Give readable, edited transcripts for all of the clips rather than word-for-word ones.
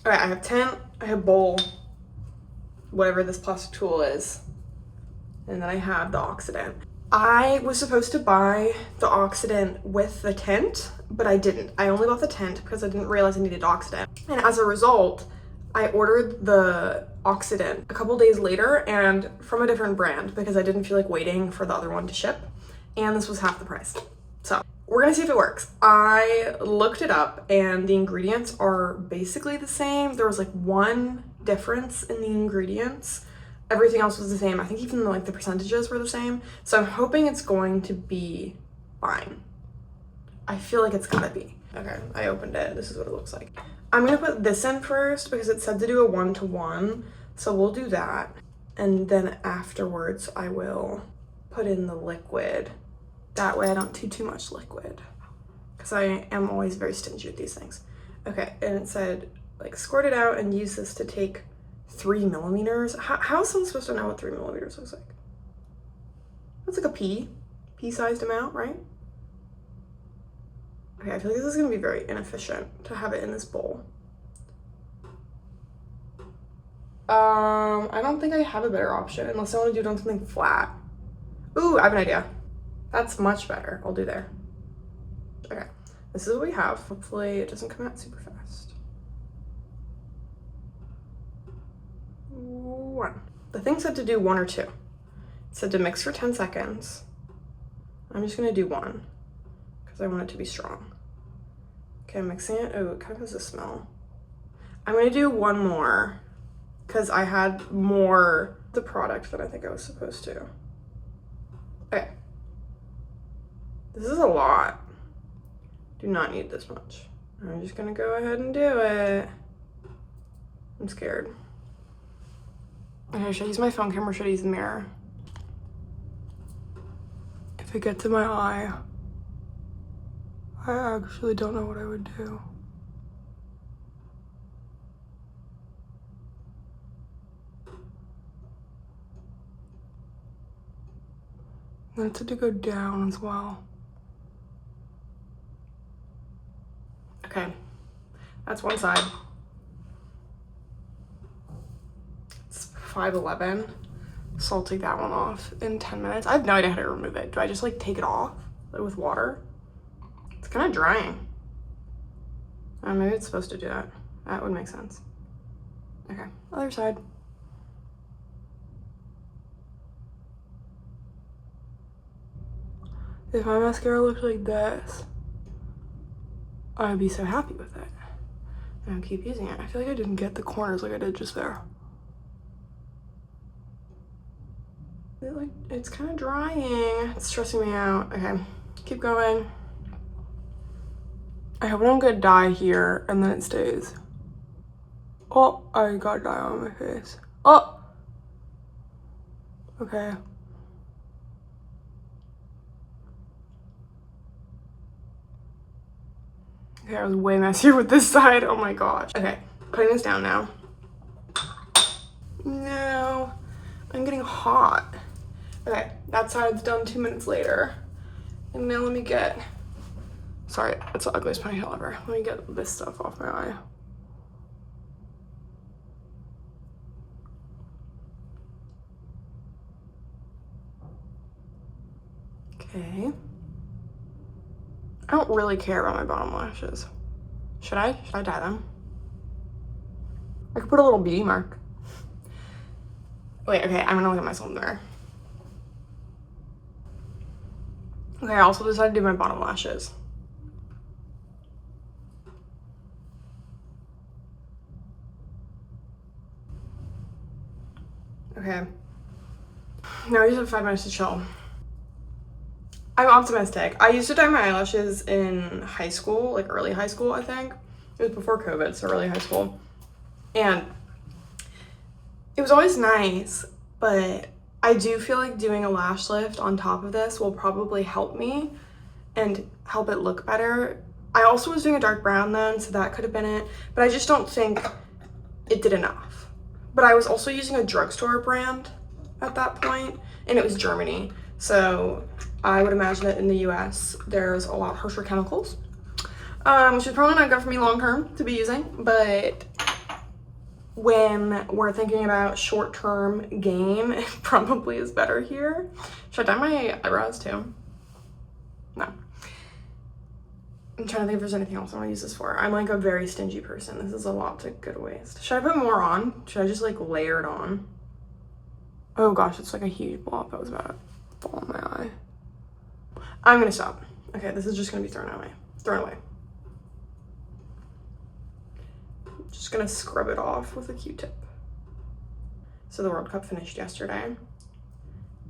All right, I have tint, I have bowl, whatever this plastic tool is, and then I have the oxidant. I was supposed to buy the oxidant with the tint, but I didn't. I only bought the tint because I didn't realize I needed oxidant. And as a result, I ordered the oxidant a couple days later and from a different brand because I didn't feel like waiting for the other one to ship. And this was half the price. So we're gonna see if it works. I looked it up and the ingredients are basically the same. There was like one difference in the ingredients. Everything else was the same. I think even like the percentages were the same. So I'm hoping it's going to be fine. I feel like it's gotta be. Okay, I opened it. This is what it looks like. I'm gonna put this in first because it said to do a 1-to-1. So we'll do that. And then afterwards I will put in the liquid. That way I don't do too much liquid because I am always very stingy with these things. Okay, and it said like squirt it out and use this to take 3 millimeters. How is someone supposed to know what 3 millimeters looks like? That's like a pea-sized amount, right? Okay, I feel like this is gonna be very inefficient to have it in this bowl. I don't think I have a better option unless I want to do it on something flat. Ooh, I have an idea. That's much better. I'll do there. Okay, this is what we have. Hopefully it doesn't come out super fast. 1. The thing said to do 1 or 2. It said to mix for 10 seconds. I'm just gonna do 1 because I want it to be strong. Okay, I'm mixing it. Oh, it kind of has a smell. I'm gonna do 1 more because I had more the product than I think I was supposed to. Okay. This is a lot. Do not need this much. I'm just gonna go ahead and do it. I'm scared. Okay, should I use my phone camera or should I use the mirror? If it gets in my eye, I actually don't know what I would do. Then it's to go down as well. Okay, that's one side. It's 5:11, so I'll take that one off in 10 minutes. I have no idea how to remove it. Do I just like take it off like, with water? It's kind of drying. Maybe it's supposed to do that. That would make sense. Okay, other side. If my mascara looked like this, I'd be so happy with it. And I'll keep using it. I feel like I didn't get the corners like I did just there. It's kind of drying. It's stressing me out. Okay, keep going. I hope I don't get dye here and then it stays. Oh, I got dye on my face. Oh! Okay. Okay, I was way messier with this side. Oh my gosh. Okay, putting this down now. No, I'm getting hot. Okay, that side's done 2 minutes later. And now let me get, sorry, that's the ugliest ponytail ever. Let me get this stuff off my eye. Okay. I don't really care about my bottom lashes. Should I? Should I dye them? I could put a little beauty mark. Wait, okay, I'm gonna look at myself in the mirror. Okay, I also decided to do my bottom lashes. Okay. Now we just have 5 minutes to chill. I'm optimistic. I used to dye my eyelashes in high school, like early high school, I think. It was before COVID, so early high school. And it was always nice, but I do feel like doing a lash lift on top of this will probably help me and help it look better. I also was doing a dark brown then, so that could have been it, but I just don't think it did enough. But I was also using a drugstore brand at that point, and it was Germany. So I would imagine that in the US, there's a lot harsher chemicals, which is probably not good for me long term to be using, but when we're thinking about short-term gain, it probably is better here. Should I dye my eyebrows too? No. I'm trying to think if there's anything else I want to use this for. I'm like a very stingy person. This is a lot to go to waste. Should I put more on? Should I just like layer it on? Oh gosh, it's like a huge blob that was about to fall in my eye. I'm gonna stop. Okay, this is just gonna be thrown away. Just gonna scrub it off with a Q-tip. So the World Cup finished yesterday,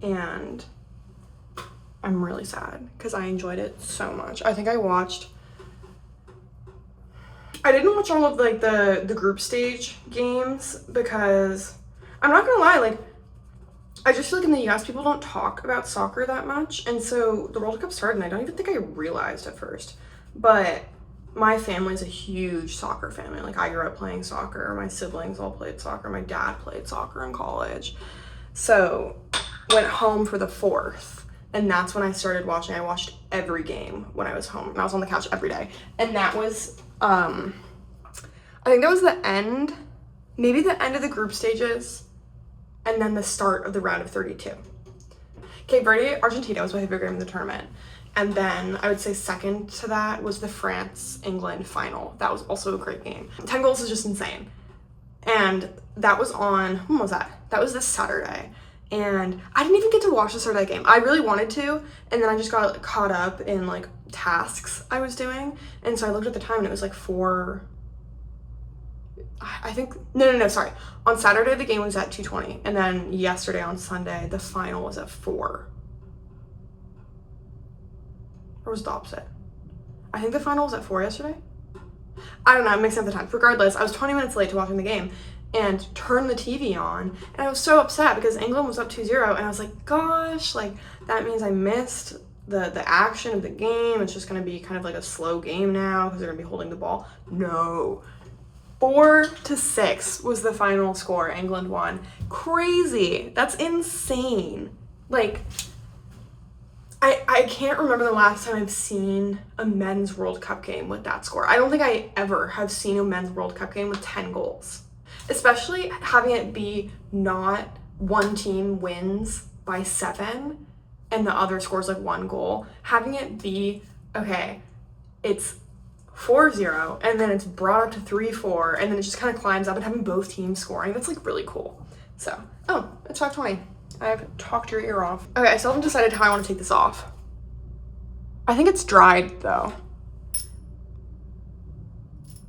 and I'm really sad because I enjoyed it so much. I think I didn't watch all of like the group stage games because I'm not gonna lie, like I just feel like in the US people don't talk about soccer that much, and so the World Cup started and I don't even think I realized at first, but my family's a huge soccer family. Like I grew up playing soccer, my siblings all played soccer, my dad played soccer in college. So went home for the 4th, and that's when I started watching. I watched every game when I was home, and I was on the couch every day. And that was, I think that was the end, maybe the end of the group stages, and then the start of the round of 32. Cape Verde, Argentina was my favorite game in the tournament. And then I would say second to that was the France-England final. That was also a great game. 10 goals is just insane. And that was on, when was that? That was this Saturday. And I didn't even get to watch the start of that game. I really wanted to, and then I just got caught up in like tasks I was doing. And so I looked at the time and it was like 4, I think, no, sorry. On Saturday, the game was at 2:20. And then yesterday on Sunday, the final was at 4. Or was it the opposite? I think the final was at 4 yesterday. I don't know, I'm mixing up the times. Regardless, I was 20 minutes late to watching the game and turned the TV on, and I was so upset because England was up 2-0, and I was like, gosh, like that means I missed the action of the game. It's just gonna be kind of like a slow game now because they're gonna be holding the ball. No. 4-6 was the final score. England won. Crazy. That's insane. Like, I can't remember the last time I've seen a men's World Cup game with that score. I don't think I ever have seen a men's World Cup game with 10 goals. Especially having it be not one team wins by 7 and the other scores like 1 goal. Having it be, okay, it's 4-0 and then it's brought up to 3-4 and then it just kind of climbs up, and having both teams scoring, that's like really cool. So, oh, it's 5:20. I've talked your ear off. Okay, I still haven't decided how I want to take this off. I think it's dried though.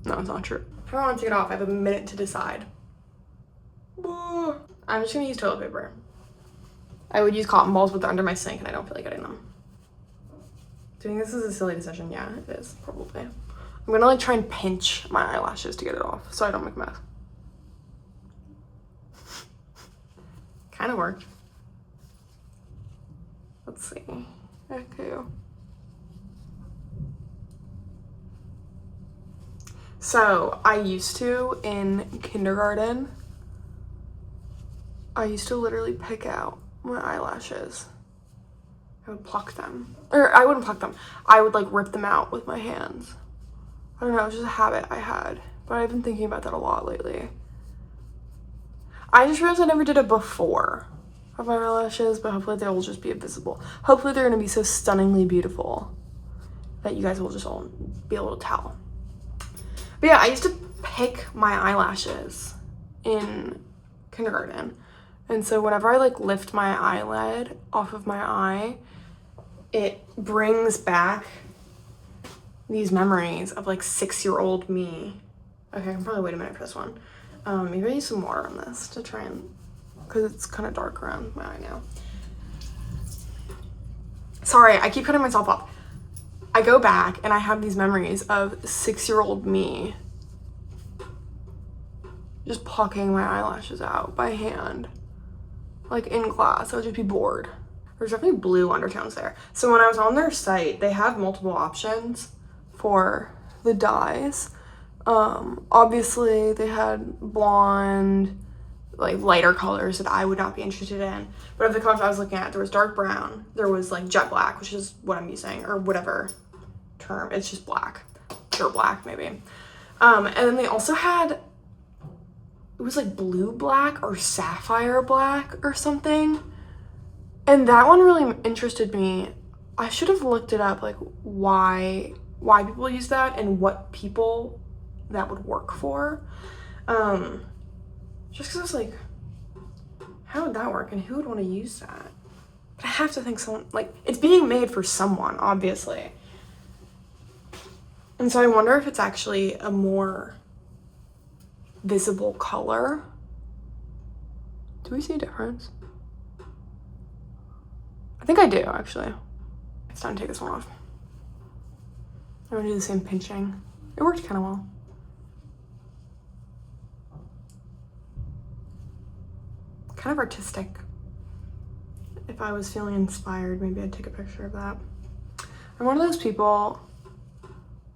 No, it's not true. How do I want to take it off? I have a minute to decide. I'm just gonna use toilet paper. I would use cotton balls, but they're under my sink and I don't feel like getting them. Do you think this is a silly decision? Yeah, it is, probably. I'm gonna like try and pinch my eyelashes to get it off so I don't make a mess. Kind of worked. Let's see. Okay. So I used to, in kindergarten, I used to literally pick out my eyelashes. I would pluck them. Or I wouldn't pluck them. I would like rip them out with my hands. I don't know, it was just a habit I had. But I've been thinking about that a lot lately. I just realized I never did it before of my eyelashes, but hopefully they will just be invisible. Hopefully they're gonna be so stunningly beautiful that you guys will just all be able to tell. But yeah, I used to pick my eyelashes in kindergarten. And so whenever I like lift my eyelid off of my eye, it brings back these memories of like 6-year-old me. Okay, I can probably wait a minute for this one. Maybe I use some water on this to try and, because it's kind of dark around my eye now. Sorry, I keep cutting myself off. I go back and I have these memories of 6-year-old me just plucking my eyelashes out by hand. Like in class, I would just be bored. There's definitely blue undertones there. So when I was on their site, they have multiple options for the dyes. Obviously they had blonde, like lighter colors that I would not be interested in. But of the colors I was looking at, there was dark brown, there was like jet black, which is what I'm using, or whatever term, it's just black, pure black maybe. And then they also had it was like blue black or sapphire black or something. And that one really interested me. I should have looked it up, like why people use that and what people that would work for. Just because I was like, how would that work and who would want to use that? But I have to think someone, like, it's being made for someone, obviously. And so I wonder if it's actually a more visible color. Do we see a difference? I think I do, actually. It's time to take this one off. I'm gonna do the same pinching. It worked kind of well. Kind of artistic. If I was feeling inspired, maybe I'd take a picture of that. I'm one of those people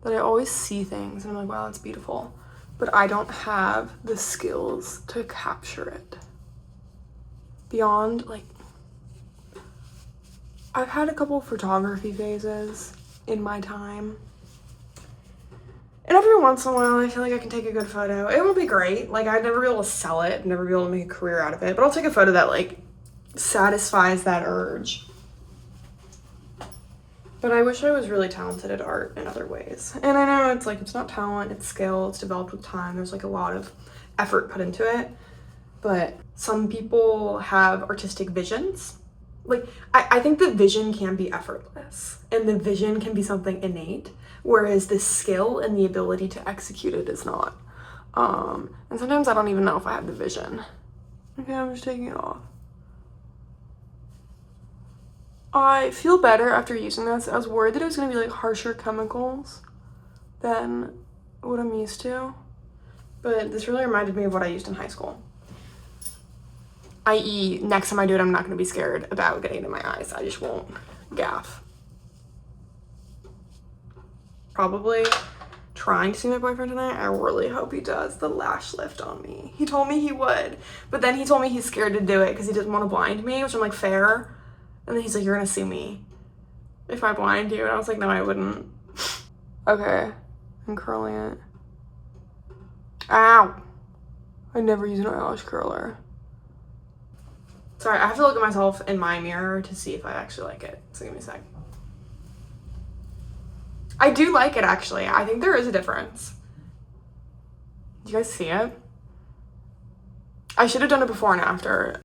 that I always see things and I'm like, wow, that's beautiful. But I don't have the skills to capture it. Beyond, like, I've had a couple photography phases in my time. And every once in a while, I feel like I can take a good photo. It won't be great. Like, I'd never be able to sell it, never be able to make a career out of it. But I'll take a photo that, like, satisfies that urge. But I wish I was really talented at art in other ways. And I know it's like, it's not talent, it's skill, it's developed with time. There's like a lot of effort put into it. But some people have artistic visions. Like, I think the vision can be effortless and the vision can be something innate, whereas the skill and the ability to execute it is not. And sometimes I don't even know if I have the vision. Okay, I'm just taking it off. I feel better after using this. I was worried that it was gonna be like harsher chemicals than what I'm used to, but this really reminded me of what I used in high school. i.e., next time I do it, I'm not gonna be scared about getting it in my eyes. I just won't gaff. Probably trying to see my boyfriend tonight. I really hope he does the lash lift on me. He told me he would, but then he told me he's scared to do it because he doesn't want to blind me, which I'm like, fair. And then he's like, you're gonna sue me if I blind you. And I was like, no, I wouldn't. Okay, I'm curling it. Ow! I never use an eyelash curler. Sorry, I have to look at myself in my mirror to see if I actually like it. So give me a sec. I do like it, actually. I think there is a difference. Do you guys see it? I should have done it before and after.